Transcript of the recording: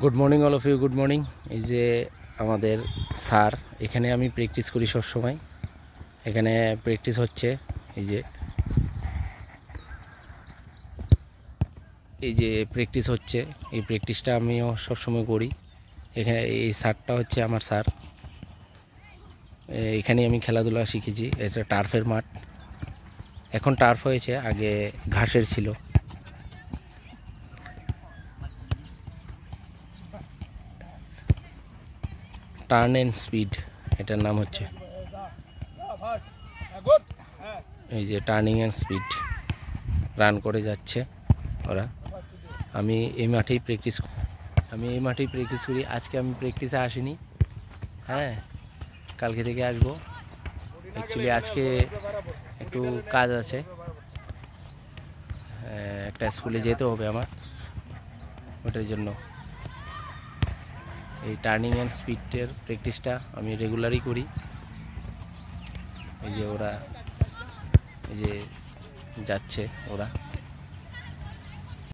Good morning all of you, good morning. এই যে আমাদের স্যার, এখানে আমি প্র্যাকটিস করি সব সময়। এখানে প্র্যাকটিস হচ্ছে, এই যে প্র্যাকটিস হচ্ছে, এই প্র্যাকটিসটা আমিও সব সময় করি। এখানে এই স্যারটা হচ্ছে আমার স্যার। এখানে আমি খেলাধুলা শিখেছি। এটা টার্ফের মাঠ, এখন টার্ফ হয়েছে, আগে ঘাসের ছিল। টার্ন অ্যান্ড স্পিড এটার নাম হচ্ছে। এই যে টার্নিং অ্যান্ড স্পিড রান করে যাচ্ছে ওরা। আমি এই মাঠেই প্র্যাকটিস করি। আজকে আমি প্র্যাকটিসে আসিনি, হ্যাঁ, কালকে থেকে আসবো। অ্যাকচুয়ালি আজকে একটু কাজ আছে, একটা স্কুলে যেতে হবে আমার, ওটার জন্য এই টার্নিং অ্যান্ড স্পিডের প্র্যাকটিসটা আমি রেগুলারই করি। এই যে ওরা, এই যে যাচ্ছে ওরা।